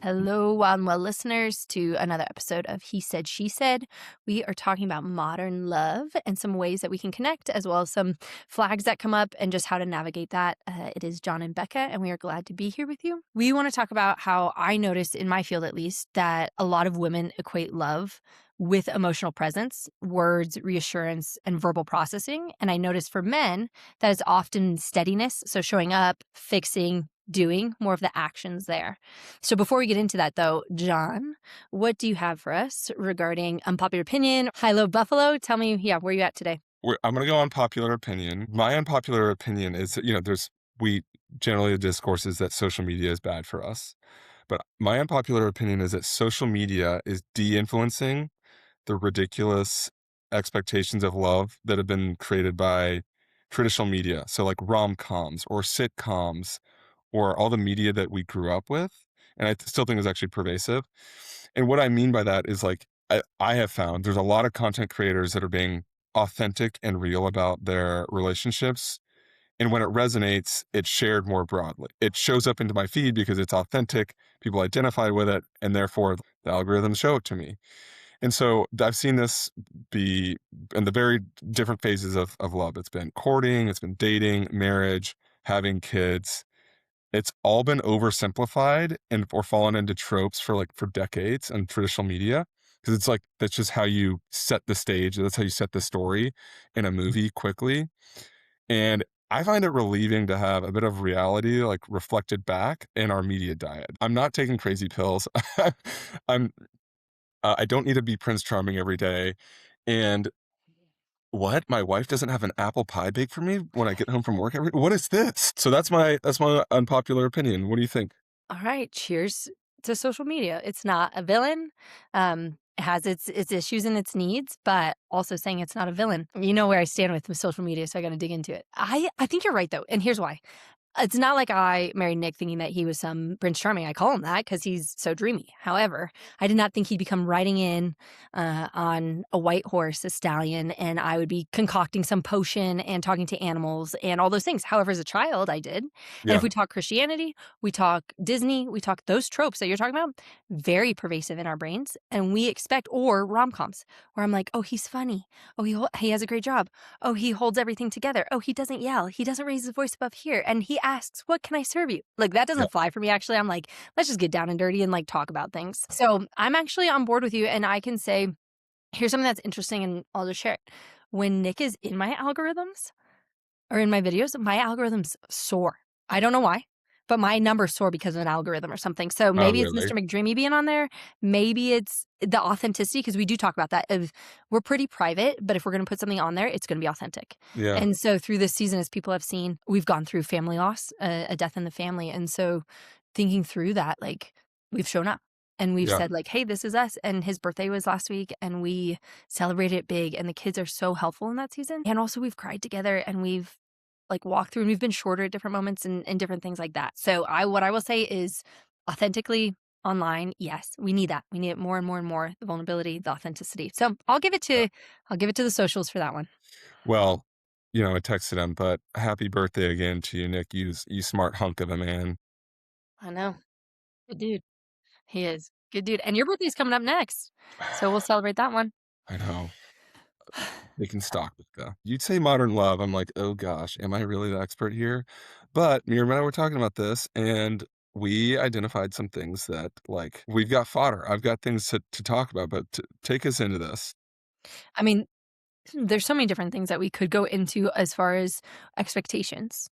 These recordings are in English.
Hello, well, listeners, to another episode of He Said, She Said. We are talking about modern love and some ways that we can connect, as well as some flags that come up and just how to navigate that. It is John and Becca, and we are glad to be here with you. We want to talk about how I noticed, in my field at least, that a lot of women equate love with emotional presence, words, reassurance, and verbal processing. And I noticed for men that is often steadiness, so showing up, fixing, doing more of the actions there. So before we get into that, though, John, what do you have for us regarding unpopular opinion? High Low Buffalo, tell me, where you at today? I'm going to go on popular opinion. My unpopular opinion is, we generally the discourse is that social media is bad for us. But my unpopular opinion is that social media is de-influencing the ridiculous expectations of love that have been created by traditional media. So like rom-coms or sitcoms or all the media that we grew up with. And I still think is actually pervasive. And what I mean by that is like, I have found there's a lot of content creators that are being authentic and real about their relationships. And when it resonates, it's shared more broadly. It shows up into my feed because it's authentic. People identify with it, and therefore the algorithms show it to me. And so I've seen this be in the very different phases of love. It's been courting, it's been dating, marriage, having kids. It's all been oversimplified and or fallen into tropes for decades in traditional media. Because it's like that's just how you set the stage. That's how you set the story in a movie quickly. And I find it relieving to have a bit of reality like reflected back in our media diet. I'm not taking crazy pills. I'm I don't need to be Prince Charming every day. And what? My wife doesn't have an apple pie baked for me when I get home from work every what is this? So that's my unpopular opinion. What do you think? All right, cheers to social media. It's not a villain. It has its issues and its needs, but also saying it's not a villain. You know where I stand with social media, so I got to dig into it. I think you're right though, and here's why. It's not like I married Nick thinking that he was some Prince Charming. I call him that because he's so dreamy. However, I did not think he'd become riding in on a white horse, a stallion, and I would be concocting some potion and talking to animals and all those things. However, as a child, I did. And if Yeah. we talk Christianity, we talk Disney, we talk those tropes that you're talking about, very pervasive in our brains. And we expect, or rom-coms, where I'm like, oh, he's funny. Oh, he has a great job. Oh, he holds everything together. Oh, he doesn't yell. He doesn't raise his voice above here. And he asks, what can I serve you? Like, that Yeah. doesn't fly for me, actually. I'm like, let's just get down and dirty and like talk about things. So I'm actually on board with you. And I can say, here's something that's interesting and I'll just share it. When Nick is in my algorithms or in my videos, my algorithms soar. I don't know why, but my numbers soar because of an algorithm or something. So Oh, maybe it's really? Mr. McDreamy being on there. Maybe it's the authenticity, because we do talk about that. Of we're pretty private, but if we're going to put something on there, it's going to be authentic. Yeah. And so through this season, as people have seen, we've gone through family loss, a death in the family. And so thinking through that, like we've shown up. And we've Yeah. said, like, hey, this is us. And his birthday was last week, and we celebrated it big. And the kids are so helpful in that season. And also, we've cried together and we've like walk through, and we've been shorter at different moments and different things like that. So what I will say is authentically online, yes, we need that. We need it more and more and more, the vulnerability, the authenticity. So I'll give it to the socials for that one. Well, I texted him, but happy birthday again to you, Nick. You smart hunk of a man. I know. Good dude. He is. Good dude. And your birthday's coming up next. So we'll celebrate that one. I know. They can stalk Becca. You'd say modern love. I'm like, oh gosh, am I really the expert here? But Mira and I were talking about this, and we identified some things that, like, we've got fodder. I've got things to talk about, but take us into this. I mean, there's so many different things that we could go into as far as expectations,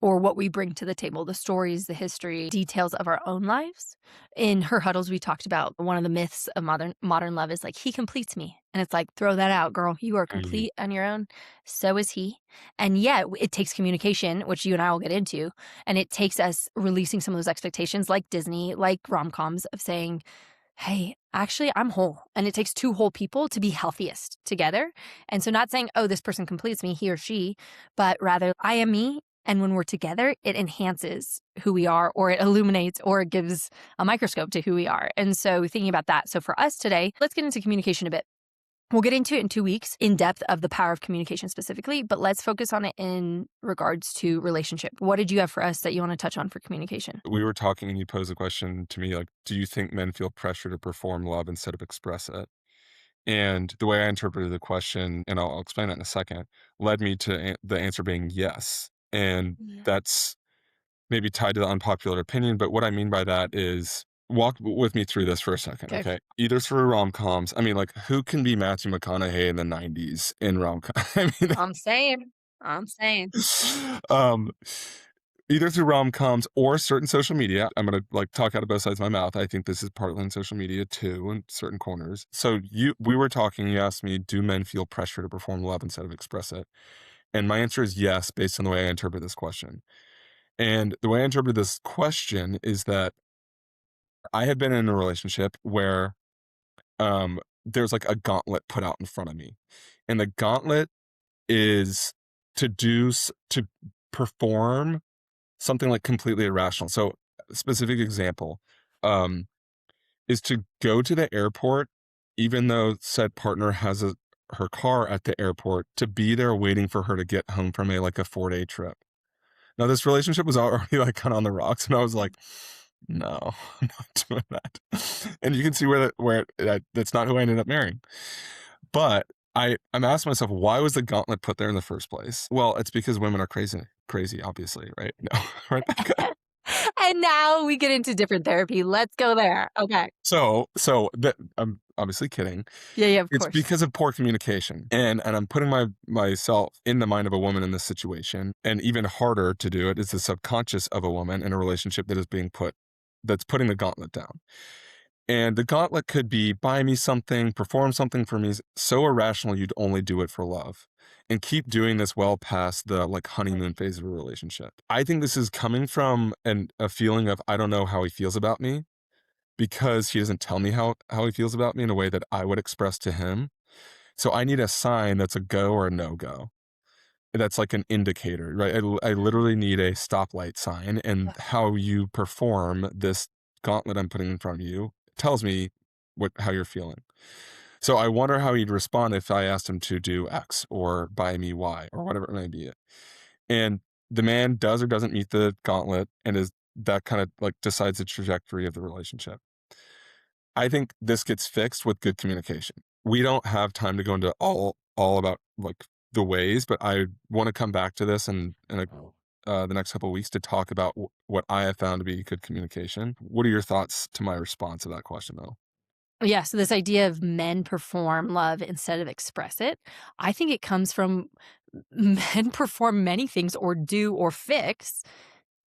or what we bring to the table, the stories, the history, details of our own lives. In her huddles, we talked about one of the myths of modern love is like, he completes me. And it's like, throw that out, girl. You are Mhm. complete on your own. So is he. And yet it takes communication, which you and I will get into. And it takes us releasing some of those expectations like Disney, like rom-coms, of saying, hey, actually, I'm whole. And it takes two whole people to be healthiest together. And so not saying, oh, this person completes me, he or she, but rather I am me. And when we're together, it enhances who we are, or it illuminates, or it gives a microscope to who we are. And so thinking about that. So for us today, let's get into communication a bit. We'll get into it in 2 weeks in depth of the power of communication specifically, but let's focus on it in regards to relationship. What did you have for us that you wanna touch on for communication? We were talking and you posed a question to me like, do you think men feel pressure to perform love instead of express it? And the way I interpreted the question, and I'll explain that in a second, led me to the answer being yes. And Yeah. that's maybe tied to the unpopular opinion. But what I mean by that is walk with me through this for a second, 'Kay. okay? Either through rom coms. I mean, like, who can be Matthew McConaughey in the 90s in rom com? I mean, I'm saying. I'm saying. um, either through rom-coms or certain social media. I'm gonna, like, talk out of both sides of my mouth. I think this is partly in social media too, in certain corners. So we were talking, you asked me, "Do men feel pressure to perform love instead of express it?" And my answer is yes, based on the way I interpret this question. And the way I interpret this question is that I have been in a relationship where, there's, like, a gauntlet put out in front of me, and the gauntlet is to perform something, like, completely irrational. So, specific example, um, is to go to the airport even though said partner has her car at the airport, to be there waiting for her to get home from like, a 4-day trip. Now, this relationship was already, like, kinda on the rocks, and I was like, "No, I'm not doing that." And you can see that's not who I ended up marrying. But I'm asking myself, why was the gauntlet put there in the first place? Well, it's because women are crazy, obviously, right? No, right, Becca? And now we get into different therapy. Let's go there. Okay. So that I'm obviously kidding. Yeah, yeah, of It's course. because of poor communication, and I'm putting myself in the mind of a woman in this situation, and even harder to do it is the subconscious of a woman in a relationship that's putting the gauntlet down. And the gauntlet could be buy me something, perform something for me, so irrational you'd only do it for love. And keep doing this well past the like honeymoon phase of a relationship. I think this is coming from a feeling of I don't know how he feels about me because he doesn't tell me how he feels about me in a way that I would express to him. So I need a sign that's a go or a no go. That's like an indicator, right? I literally need a stoplight sign, and how you perform this gauntlet I'm putting in front of you tells me how you're feeling. So I wonder how he'd respond if I asked him to do X or buy me Y or whatever it may be. And the man does or doesn't meet the gauntlet, and is that kind of like decides the trajectory of the relationship. I think this gets fixed with good communication. We don't have time to go into all about like the ways, but I want to come back to this the next couple of weeks to talk about what I have found to be good communication. What are your thoughts to my response to that question, though? Yeah, so this idea of men perform love instead of express it, I think it comes from men perform many things or do or fix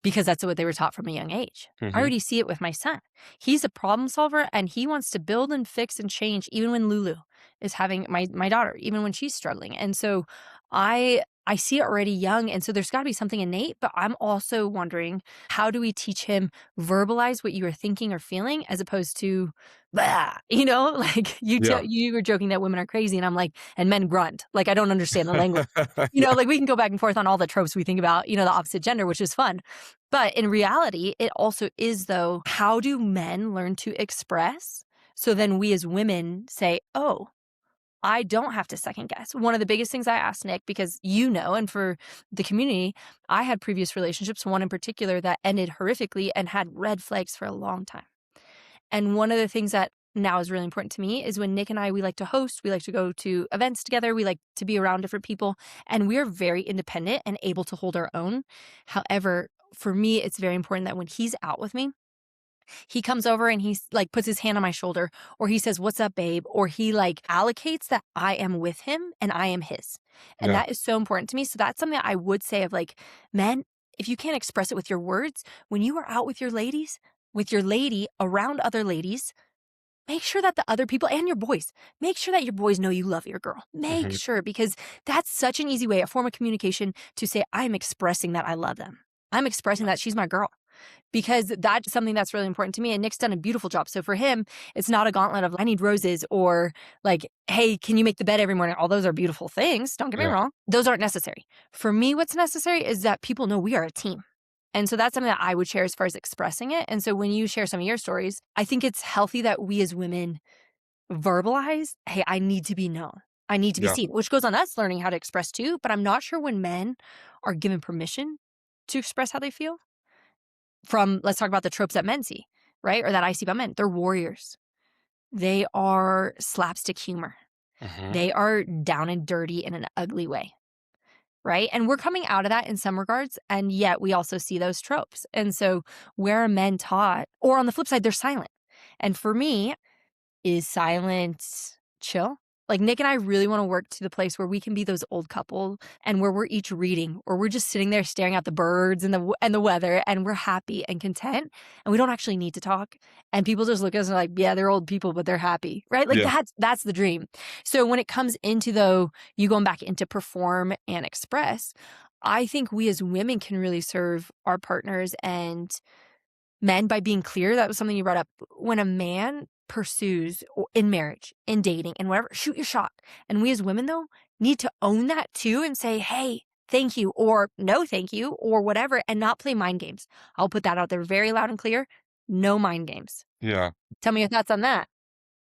because that's what they were taught from a young age. I Hmm. already see it with my son. He's a problem solver and he wants to build and fix and change even when Lulu is having my daughter, even when she's struggling. And so I see it already young. And so there's got to be something innate, but I'm also wondering how do we teach him verbalize what you are thinking or feeling as opposed to bah, like Yeah. you were joking that women are crazy and I'm like and men grunt. Like I don't understand the language. Yeah. Like we can go back and forth on all the tropes we think about, the opposite gender, which is fun. But in reality, it also is, though, how do men learn to express? So then we as women say, oh, I don't have to second guess. One of the biggest things I asked Nick, because and for the community, I had previous relationships, one in particular that ended horrifically and had red flags for a long time. And one of the things that now is really important to me is when Nick and I, we like to host, we like to go to events together, we like to be around different people, and we're very independent and able to hold our own. However, for me, it's very important that when he's out with me, he comes over and he's like puts his hand on my shoulder or he says, "What's up, babe?" Or he like allocates that I am with him and I am his. And Yeah. that is so important to me. So that's something that I would say of like, men, if you can't express it with your words, when you are out with your ladies, with your lady around other ladies, make sure that the other people and your boys, make sure that your boys know you love your girl. Make Hmm. sure because that's such an easy way, a form of communication to say, I'm expressing that I love them. I'm expressing that she's my girl because that's something that's really important to me. And Nick's done a beautiful job. So for him, it's not a gauntlet of I need roses or like, hey, can you make the bed every morning? All those are beautiful things. Don't get me Yeah. wrong. Those aren't necessary. For me, what's necessary is that people know we are a team. And so that's something that I would share as far as expressing it. And so when you share some of your stories, I think it's healthy that we as women verbalize, "Hey, I need to be known. I need to be Yeah. seen," which goes on us learning how to express too, but I'm not sure when men are given permission to express how they feel from let's talk about the tropes that men see, right? Or that I see about men. They're warriors. They are slapstick humor. Mhm. They are down and dirty in an ugly way, right? And we're coming out of that in some regards, and yet we also see those tropes. And so where are men taught or on the flip side, they're silent. And for me, is silence chill? Like, Nick and I really wanna work to the place where we can be those old couple and where we're each reading or we're just sitting there staring at the birds and the weather, and we're happy and content, and we don't actually need to talk, and people just look at us and are like, "Yeah, they're old people, but they're happy," right? Like, Yeah. that's the dream. So when it comes into, though, you going back into perform and express, I think we as women can really serve our partners and men by being clear. That was something you brought up. When a man pursues in marriage, in dating, and whatever, shoot your shot. And we as women, though, need to own that too and say, hey, thank you, or no, thank you, or whatever, and not play mind games. I'll put that out there very loud and clear. No mind games. Yeah. Tell me your thoughts on that.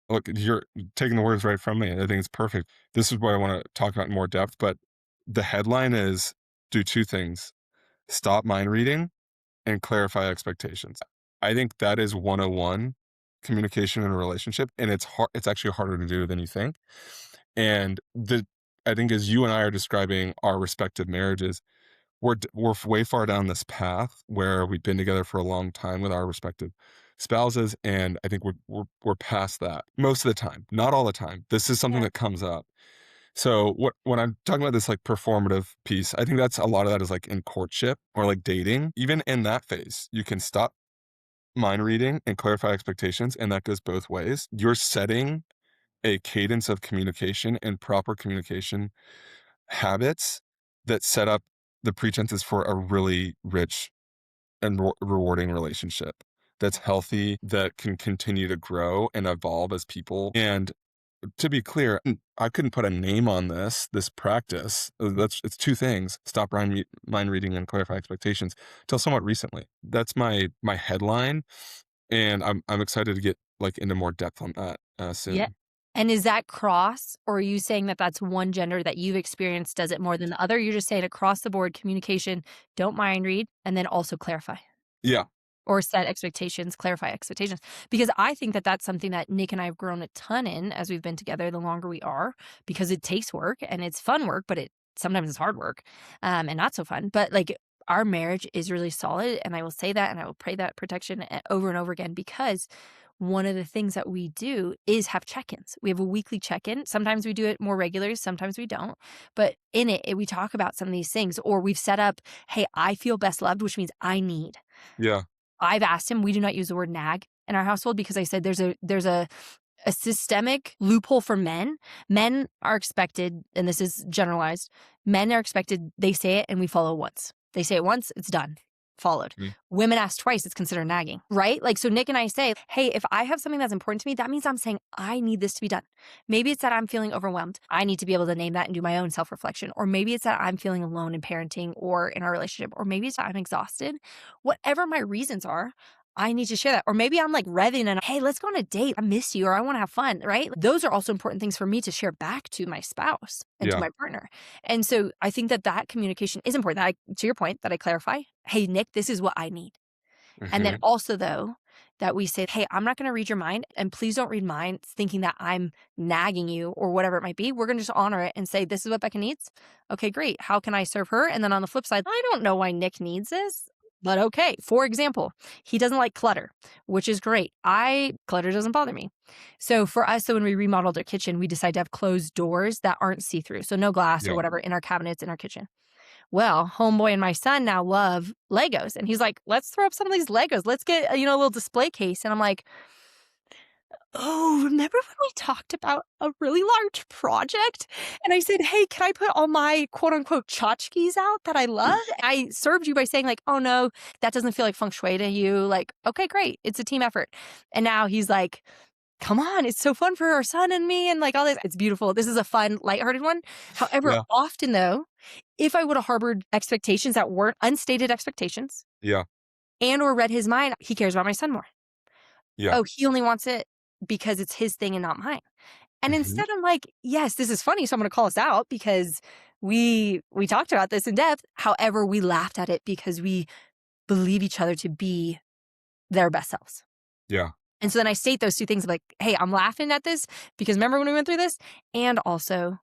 Look, you're taking the words right from me. I think it's perfect. This is what I wanna talk about in more depth, but the headline is, "Do 2 things: stop mind reading and clarify expectations." I think that is 101 communication in a relationship, and it's actually harder to do than you think. And I think as you and I are describing our respective marriages, we're way far down this path where we've been together for a long time with our respective spouses, and I think we're past that most of the time, not all the time. This is something Yeah. that comes up. So when I'm talking about this like performative piece, I think that's a lot of that is like in courtship or like dating. Even in that phase, you can stop mind reading and clarify expectations, and that goes both ways. You're setting a cadence of communication and proper communication habits that set up the pretenses for a really rich and rewarding relationship that's healthy, that can continue to grow and evolve as people. And to be clear, I couldn't put a name on this practice. It's 2 things: stop mind reading and clarify expectations, till somewhat recently. That's my headline, and I'm excited to get, like, into more depth on that, Yeah. soon. And is that cross, or are you saying that that's one gender that you've experienced does it more than the other? You're just saying across the board communication, don't mind read, and then also clarify. Yeah, Or set expectations, clarify expectations. Because I think that that's something that Nick and I have grown a ton in as we've been together the longer we are, because it takes work and it's fun work, but it sometimes it's hard work, and not so fun. But like our marriage is really solid, and I will say that, and I will pray that protection over and over again because one of the things that we do is have check-ins. We have a weekly check-in. Sometimes we do it more regularly, sometimes we don't. But in it, we talk about some of these things, or we've set up, hey, I feel best loved, which means I need. yeah, I've asked him, we do not use the word nag in our household because I said there's a systemic loophole for men. Men are expected, and this is generalized, men are expected, they say it and we follow once. They say it once, it's done, followed. mm, Women ask twice, it's considered nagging, right? Like, so Nick and I say, hey, if I have something that's important to me, that means I'm saying I need this to be done. Maybe it's that I'm feeling overwhelmed. I need to be able to name that and do my own self reflection. Or maybe it's that I'm feeling alone in parenting or in our relationship. Or maybe it's that I'm exhausted. Whatever my reasons are, I need to share that. Or maybe I'm like revving and, hey, let's go on a date. I miss you or I want to have fun, right? Those are also important things for me to share back to my spouse and to yeah, my partner. And so I think that that communication is important. To your point, that I clarify, hey, Nick, this is what I need. And then mhm, also, though, that we say, hey, I'm not going to read your mind. And please don't read mine thinking that I'm nagging you or whatever it might be. We're going to just honor it and say, this is what Becca needs. Okay, great. How can I serve her? And then on the flip side, I don't know why Nick needs this. But okay. For example, he doesn't like clutter, which is great. Clutter doesn't bother me. So for us, so when we remodeled our kitchen, we decided to have closed doors that aren't see through. So no glass or yeah, whatever in our cabinets in our kitchen. Well, homeboy and my son now love Legos. And he's like, let's throw up some of these Legos. Let's get, a little display case. And I'm like, oh, remember when we talked about a really large project? And I said, hey, can I put all my quote unquote tchotchkes out that I love? I served you by saying, like, oh no, that doesn't feel like feng shui to you. Like, okay, great. It's a team effort. And now he's like, come on, it's so fun for our son and me and like all this. It's beautiful. This is a fun, lighthearted one. However, yeah, often though, if I would have harbored expectations that weren't unstated expectations yeah, and or read his mind, he cares about my son more. yeah, Oh, he only wants it. because it's his thing and not mine. And Mhm. instead I'm like, yes, this is funny, so I'm gonna call us out because we talked about this in depth. However, we laughed at it because we believe each other to be their best selves. Yeah. And so then I state those 2 things like, "Hey, I'm laughing at this because remember when we went through this? And also,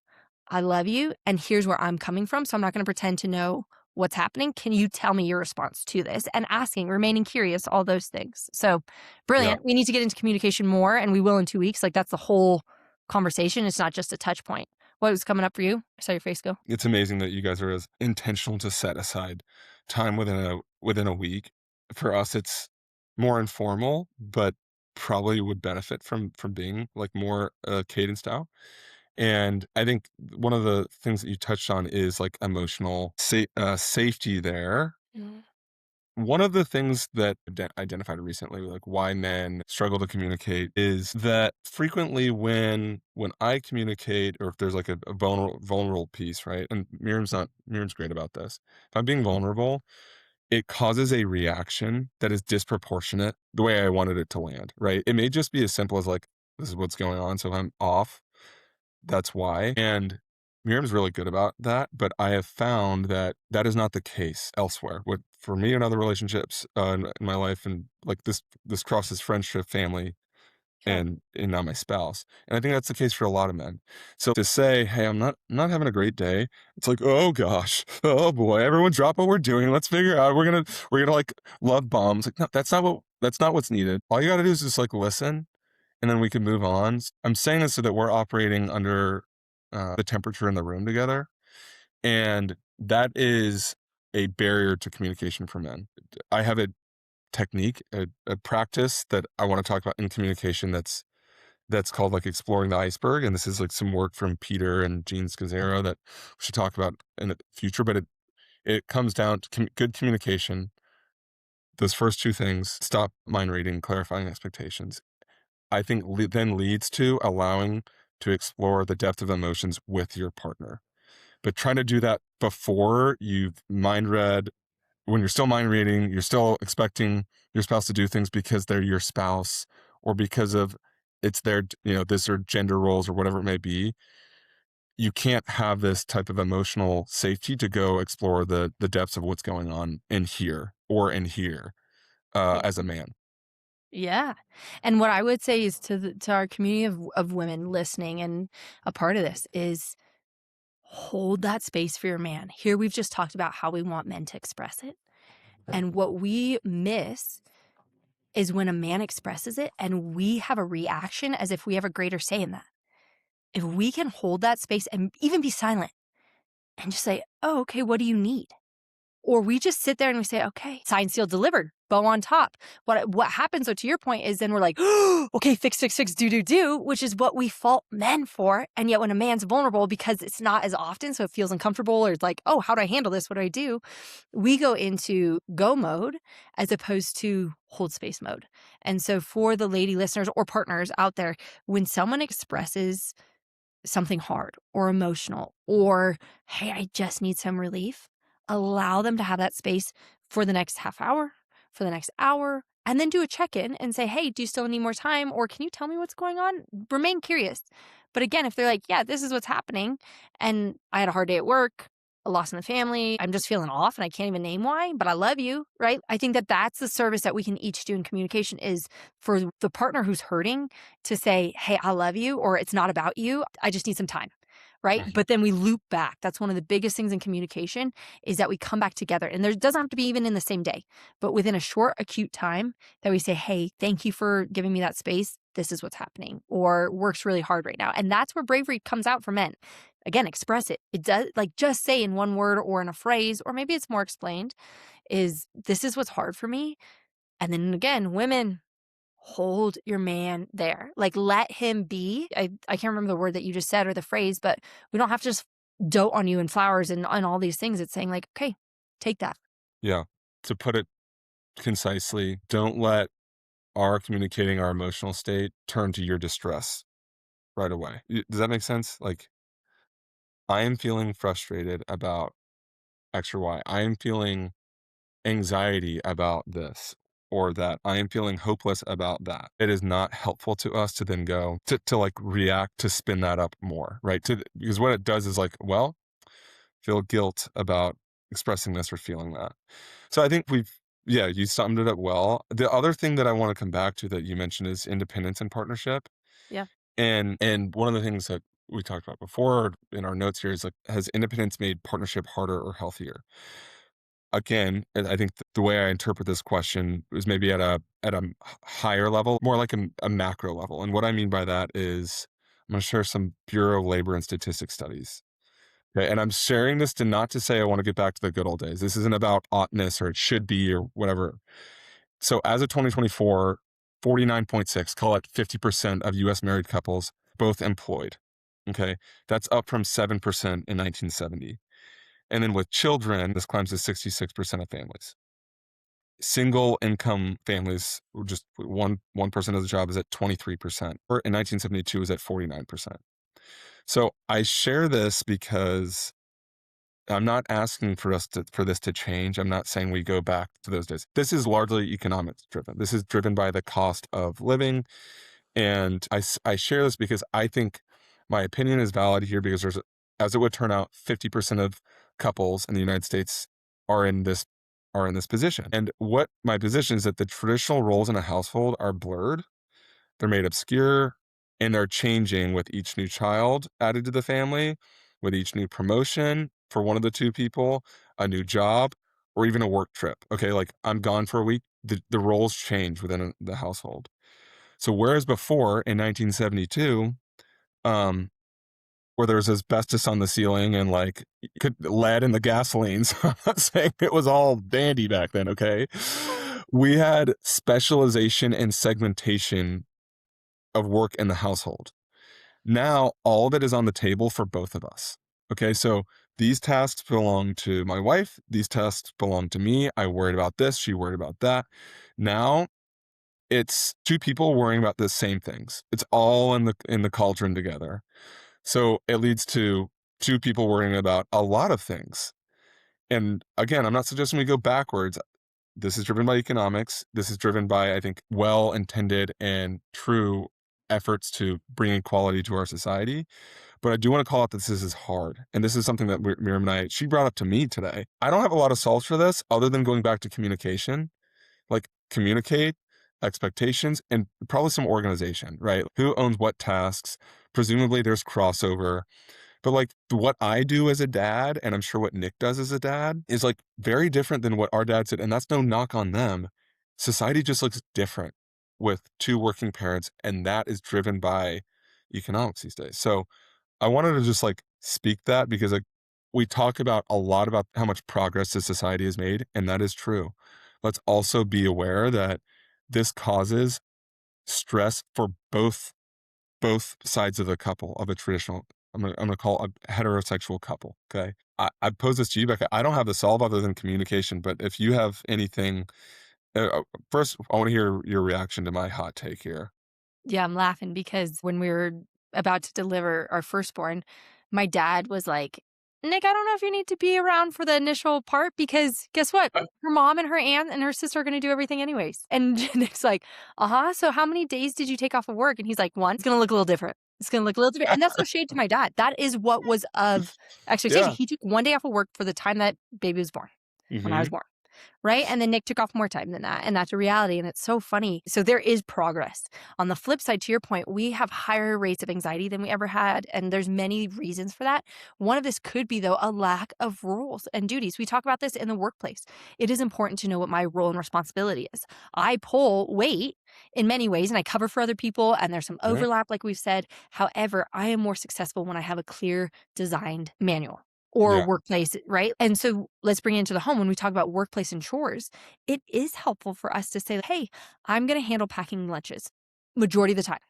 I love you, and here's where I'm coming from, so I'm not gonna pretend to know what's happening. Can you tell me your response to this?" And asking, remaining curious, all those things. So, Yeah. brilliant. We need to get into communication more, and we will in 2 weeks. Like, that's the whole conversation. It's not just a touch point. What was coming up for you? I saw your face go. It's amazing that you guys are as intentional to set aside time within a week. For us, it's more informal, but probably would benefit from being, like, more, cadenced out. And I think one of the things that you touched on is, like, emotional safety there. Mm. One of the things that identified recently, like why men struggle to communicate, is that frequently when I communicate, or if there's like a vulnerable piece, right? And Miriam's great about this. If I'm being vulnerable, it causes a reaction that is disproportionate the way I wanted it to land, right? It may just be as simple as like, this is what's going on. So if I'm off, that's why. And Miriam's really good about that, but I have found that that is not the case elsewhere. What for me in other relationships in my life, and like this crosses friendship, family, Yeah. and now my spouse. And I think that's the case for a lot of men. So to say, "Hey, I'm not having a great day," it's like, "Oh gosh, oh boy, everyone drop what we're doing. Let's figure out we're gonna like love bombs." Like, no, that's not what's needed. All you got to do is just like listen, and then we can move on. I'm saying this so that we're operating under the temperature in the room together, and that is a barrier to communication for men. I have a technique, a practice that I want to talk about in communication that's called like exploring the iceberg, and this is like some work from Peter and Gene Scazzaro that we should talk about in the future. But it comes down to good communication. Those first two things: stop mind reading, clarifying expectations, I think then leads to allowing to explore the depth of emotions with your partner. But trying to do that before you've mind read, when you're still mind reading, you're still expecting your spouse to do things because they're your spouse, or because of it's their, this or gender roles or whatever it may be. You can't have this type of emotional safety to go explore the depths of what's going on in here or in here as a man. Yeah. And what I would say is to our community of women listening and a part of this is hold that space for your man. Here we've just talked about how we want men to express it. And what we miss is when a man expresses it and we have a reaction as if we have a greater say in that. If we can hold that space and even be silent and just say, "Oh, okay, what do you need?" Or we just sit there and we say, "Okay, signed, sealed, delivered, bow on top." What happens, though, to your point, is then we're like, "Oh, okay, fix, fix, fix, do, do, do," which is what we fault men for. And yet when a man's vulnerable because it's not as often, so it feels uncomfortable, or it's like, "Oh, how do I handle this? What do I do?" We go into go mode as opposed to hold space mode. And so for the lady listeners or partners out there, when someone expresses something hard or emotional or, "Hey, I just need some relief," allow them to have that space for the next half hour, for the next hour, and then do a check in and say, "Hey, do you still need more time? Or can you tell me what's going on?" Remain curious. But again, if they're like, "Yeah, this is what's happening, and I had a hard day at work, a loss in the family, I'm just feeling off and I can't even name why, but I love you," right? I think that that's the service that we can each do in communication is for the partner who's hurting to say, "Hey, I love you," or "It's not about you. I just need some time." Right? Mhm. But then we loop back. That's one of the biggest things in communication is that we come back together. And there doesn't have to be even in the same day, but within a short, acute time that we say, "Hey, thank you for giving me that space. This is what's happening," or "Works really hard right now." And that's where bravery comes out for men. Again, express it. It does, like, just say in one word or in a phrase, or maybe it's more explained, is "This is what's hard for me." And then again, women, hold your man there. Like, let him be. I can't remember the word that you just said or the phrase, but we don't have to just dote on you and flowers and all these things. It's saying like, "Okay, take that." Yeah. To put it concisely, don't let our communicating our emotional state turn to your distress right away. Does that make sense? Like, I am feeling frustrated about X or Y. I am feeling anxiety about this. or that I am feeling hopeless about that, it is not helpful to us to then go to like react to spin that up more, right? Because what it does is like, well, feel guilt about expressing this or feeling that. So I think yeah, you summed it up well. The other thing that I want to come back to that you mentioned is independence and partnership. Yeah. And one of the things that we talked about before in our notes here is like, has independence made partnership harder or healthier? Again, and I think the way I interpret this question is maybe at a higher level, more like a macro level. And what I mean by that is I'm going to share some Bureau of Labor and Statistics studies. Okay, and I'm sharing this to not to say I want to get back to the good old days. This isn't about oughtness or it should be or whatever. So as of 2024, 49.6, call it 50% of US married couples, both employed. Okay. That's up from 7% in 1970. And then with children, this climbs to 66% of families. Single income families, just one person has a job, is at 23%. Or in 1972 is at 49%. So I share this because I'm not asking for this to change. I'm not saying we go back to those days. This is largely economics driven. This is driven by the cost of living, and I share this because I think my opinion is valid here because as it would turn out, 50% of couples in the United States are in this are in this position. And what my position is that the traditional roles in a household are blurred, they're made obscure, and they're changing with each new child added to the family, with each new promotion for one of the two people, a new job, or even a work trip. Okay, like I'm gone for a week, the roles change within the household. So whereas before in 1972, um, where there was asbestos on the ceiling and like lead in the gasoline, so I'm not saying it was all dandy back then. Okay, we had specialization and segmentation of work in the household. Now, all of it is on the table for both of us. Okay, so these tasks belong to my wife. These tasks belong to me. I worried about this. She worried about that. Now it's two people worrying about the same things. It's all in the cauldron together. So it leads to two people worrying about a lot of things. And again, I'm not suggesting we go backwards. This is driven by economics. This is driven by, I think, well intended and true efforts to bring equality to our society. But I do want to call out that this is hard. And this is something that Miriam and she brought up to me today. I don't have a lot of solves for this other than going back to communication. Like, communicate expectations and probably some organization, right? Who owns what tasks? Presumably there's crossover. But like what I do as a dad, and I'm sure what Nick does as a dad, is like very different than what our dad did. And that's no knock on them. Society just looks different with two working parents, and that is driven by economics these days. So I wanted to just like speak that because like we talk about a lot about how much progress this society has made, and that is true. Let's also be aware that this causes stress for both sides of the couple of a traditional I'm gonna call a heterosexual couple. Okay. I pose this to you, Becca. I don't have the solve other than communication, but if you have anything, first I want to hear your reaction to my hot take here. Yeah, I'm laughing because when we were about to deliver our firstborn, my dad was like, "Nick, I don't know if you need to be around for the initial part because guess what? Her mom and her aunt and her sister are gonna do everything anyways." And Nick's like, "Uh-huh, so how many days did you take off of work?" And he's like, "1." It's gonna look a little different. It's gonna look a little different. And that's no shade to my dad. That is what was of expectation. Yeah. He took 1 day off of work for the time that baby was born, when I was Hmm. born. Right? And then Nick took off more time than that, and that's a reality, and it's so funny. So there is progress. On the flip side, to your point, we have higher rates of anxiety than we ever had, and there's many reasons for that. One of this could be, though, a lack of roles and duties. We talk about this in the workplace. It is important to know what my role and responsibility is. I pull weight in many ways, and I cover for other people, and there's some Right. overlap, like we've said. However, I am more successful when I have a clear designed manual or Yeah. workplace, right? And so let's bring it into the home. When we talk about workplace and chores, it is helpful for us to say, hey, I'm going to handle packing lunches majority of the time.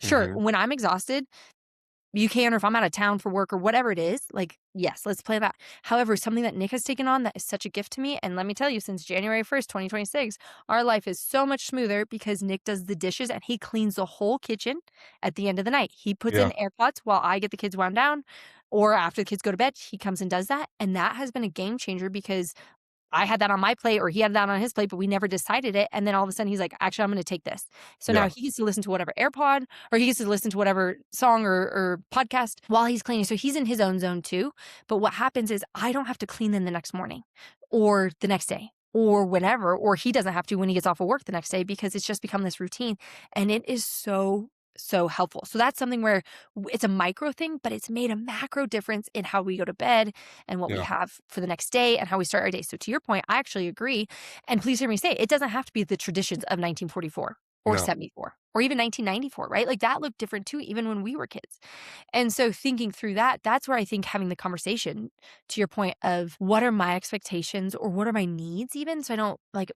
Sure, Hmm. when I'm exhausted, you can, or if I'm out of town for work or whatever it is, like, yes, let's play that. However, something that Nick has taken on that is such a gift to me. And let me tell you, since January 1st, 2026, our life is so much smoother because Nick does the dishes and he cleans the whole kitchen at the end of the night. He puts in Yeah. air pots while I get the kids wound down, or after the kids go to bed, he comes and does that. And that has been a game changer because I had that on my plate or he had that on his plate, but we never decided it. And then all of a sudden he's like, actually, I'm going to take this. So now Yeah. he gets to listen to whatever AirPod or he gets to listen to whatever song or podcast while he's cleaning. So he's in his own zone too. But what happens is I don't have to clean them the next morning or the next day or whenever, or he doesn't have to when he gets off of work the next day because it's just become this routine. And it is so helpful. So that's something where it's a micro thing, but it's made a macro difference in how we go to bed and what we Yeah. have for the next day and how we start our day. So to your point, I actually agree. And please hear me say it doesn't have to be the traditions of 1944 or No. 74 or even 1994, right? Like that looked different too, even when we were kids. And so thinking through that, that's where I think having the conversation to your point of what are my expectations or what are my needs even. So I don't like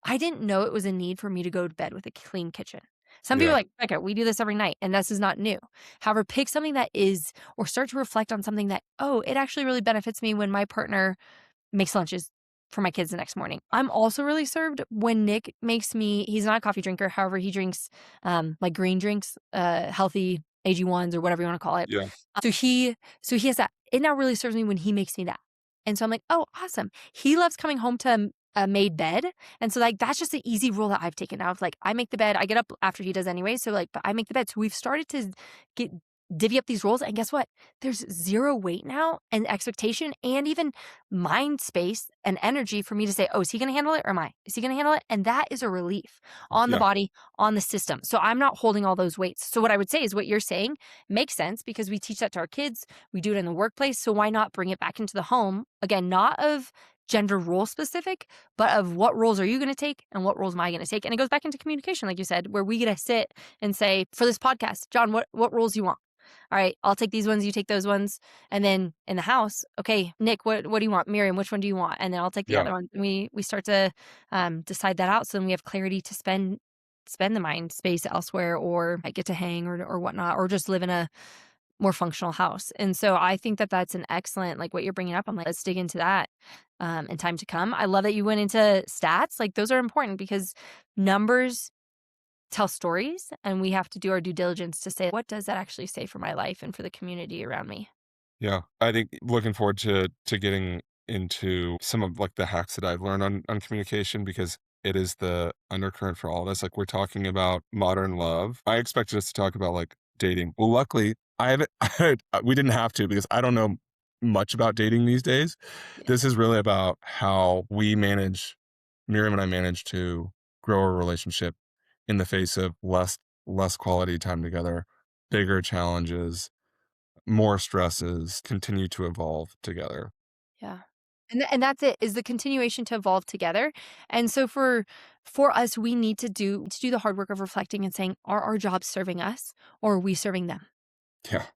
I didn't know it was a need for me to go to bed with a clean kitchen. Some people are Yeah. like, "Okay, we do this every night," and this is not new. However, pick something that is or start to reflect on something that, "Oh, it actually really benefits me when my partner makes lunches for my kids the next morning." I'm also really served when Nick makes me he's not a coffee drinker, however, he drinks, like, green drinks, healthy AG1s or whatever you wanna call it. Yeah. So he has that. It now really serves me when he makes me that. And so I'm like, "Oh, awesome." He loves coming home to a made bed, and so, like, that's just an easy rule that I've taken now of, like, I make the bed, I get up after he does anyway, so, like, but I make the bed. So we've started to get divvy up these roles, and guess what? There's 0 weight now and expectation and even mind space and energy for me to say, "Oh, is he gonna handle it or am I? Is he gonna handle it?" And that is a relief on the Yeah. body, on the system. So I'm not holding all those weights. So what I would say is what you're saying makes sense because we teach that to our kids, we do it in the workplace, so why not bring it back into the home? Again, not of gender role specific, but of what roles are you gonna take and what roles am I gonna take? And it goes back into communication, like you said, where we get to sit and say, for this podcast, John, what roles you want? All right, I'll take these ones, you take those ones. And then in the house, okay, Nick, what do you want? Miriam, which one do you want? And then I'll take the Yeah. other one. And we start to decide that out so then we have clarity to spend the mind space elsewhere or I get to hang or whatnot, or just live in a more functional house. And so I think that that's an excellent, like what you're bringing up. I'm like, let's dig into that in time to come. I love that you went into stats. Like those are important because numbers tell stories and we have to do our due diligence to say, what does that actually say for my life and for the community around me? Yeah. I think looking forward to getting into some of like the hacks that I've learned on communication because it is the undercurrent for all of us. Like we're talking about modern love. I expected us to talk about like dating. Well, luckily I haven't we didn't have to because I don't know much about dating these days. Yeah. This is really about how we manage Miriam and I manage to grow a relationship in the face of less quality time together, bigger challenges, more stresses, continue to evolve together. Yeah. And that's it, is the continuation to evolve together. And so for us, we need to do the hard work of reflecting and saying, are our jobs serving us or are we serving them? Yeah,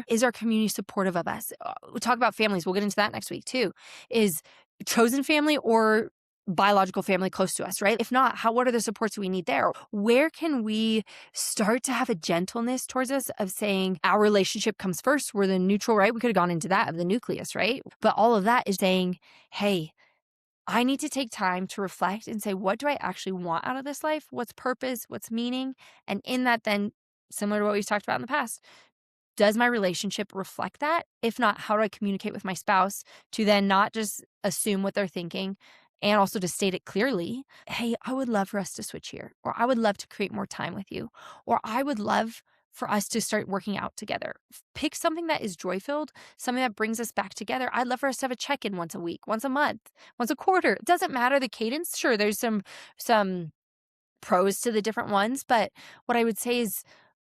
Is our community supportive of us? We talk about families. We'll get into that next week too. Is chosen family or biological family close to us, right? If not, what are the supports we need there? Where can we start to have a gentleness towards us of saying our relationship comes first? We're the neutral, right? We could have gone into that of the nucleus, right? But all of that is saying, hey, I need to take time to reflect and say, what do I actually want out of this life? What's purpose? What's meaning? And in that, then, similar to what we've talked about in the past, does my relationship reflect that? If not, how do I communicate with my spouse to then not just assume what they're thinking and also to state it clearly? Hey, I would love for us to switch here, or I would love to create more time with you, or I would love for us to start working out together. Pick something that is joy filled, something that brings us back together. I'd love for us to have a check in once a week, once a month, once a quarter. It doesn't matter the cadence. Sure, there's some pros to the different ones, but what I would say is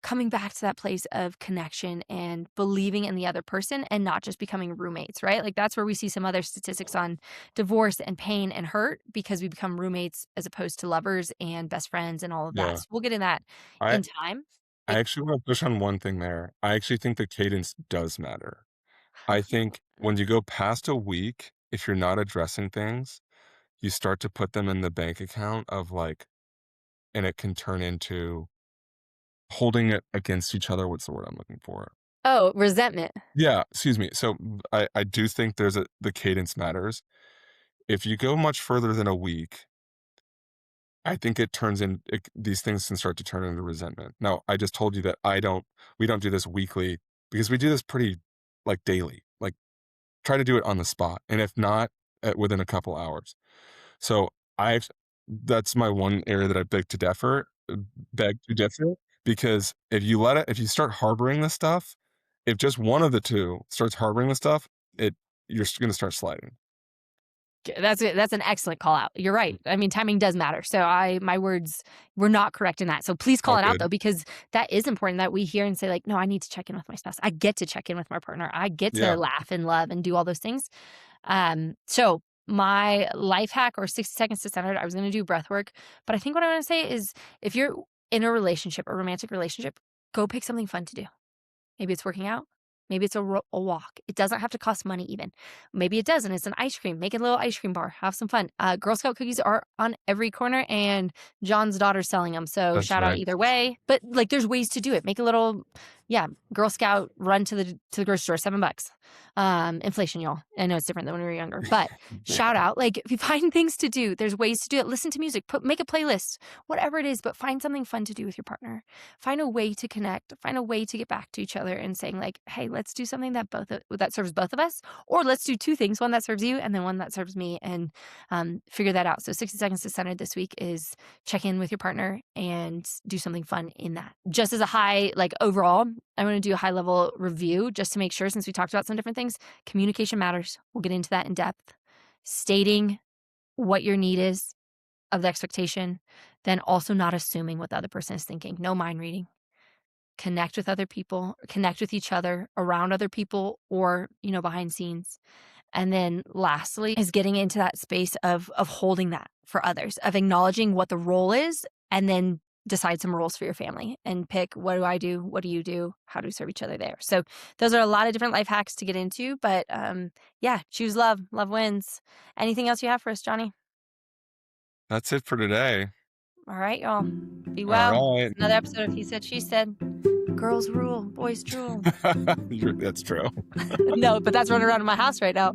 coming back to that place of connection and believing in the other person and not just becoming roommates, right? Like that's where we see some other statistics on divorce and pain and hurt because we become roommates as opposed to lovers and best friends and all of that. yeah. So we'll get in that I in time. I But actually wanna push on one thing there. I actually think the cadence does matter. I think when you go past a week, if you're not addressing things, you start to put them in the bank account of, like and it can turn into holding it against each other. What's the word I'm looking for? oh, resentment. Yeah, excuse me. So, I do think the cadence matters. If you go much further than a week, I think these things can start to turn into resentment. Now, I just told you that we don't do this weekly because we do this pretty, like, daily. Like, try to do it on the spot, and if not, within a couple hours. So I that's my one area that I beg to differ, because if you start harboring this stuff, if just one of the 2 starts harboring the stuff, it you're gonna start sliding. That's an excellent call out. You're right. Mm. I mean, timing does matter. So my words were not correct in that. So please call All it out though, good. because that is important that we hear and say like, no, I need to check in with my spouse. I get to check in with my partner. I get to Yeah, laugh and love and do all those things. So my life hack or 60 seconds to center, I was going to do breath work, but I think what I want to say is if you're in a relationship, a romantic relationship, go pick something fun to do. Maybe it's working out. Maybe it's a walk. It doesn't have to cost money even. Maybe it does, and it's an ice cream. Make a little ice cream bar. Have some fun. Girl Scout cookies are on every corner, and John's daughter's selling them. So that's shout out right. either way. But like, there's ways to do it. Make a little, yeah, Girl Scout run to the grocery store, $7. Inflation, y'all. I know it's different than when we were younger, but Yeah, shout out. Like, if you find things to do, there's ways to do it. Listen to music. Make a playlist, whatever it is. But find something fun to do with your partner. Find a way to connect, find a way to get back to each other and saying like, "Hey, let's do something that serves both of us, or let's do 2 things, one that serves you and then one that serves me," and figure that out. So 60 seconds to center this week is check in with your partner and do something fun in that. Just as a high, like overall, I want to do a high level review just to make sure, since we talked about some different things, communication matters. We'll get into that in depth. Stating what your need is of the expectation, then also not assuming what the other person is thinking. No mind reading. Connect with other people, connect with each other, around other people, or, behind scenes. And then lastly is getting into that space of holding that for others, of acknowledging what the role is, and then decide some roles for your family and pick, what do I do? What do you do? How do we serve each other there? So those are a lot of different life hacks to get into, but yeah, choose love. Love wins. Anything else you have for us, Johnny? that's it for today. All right, y'all. Be All well. right. It's another episode of He Said, She Said. Girls rule, boys drool. That's true. No, but that's running around in my house right now.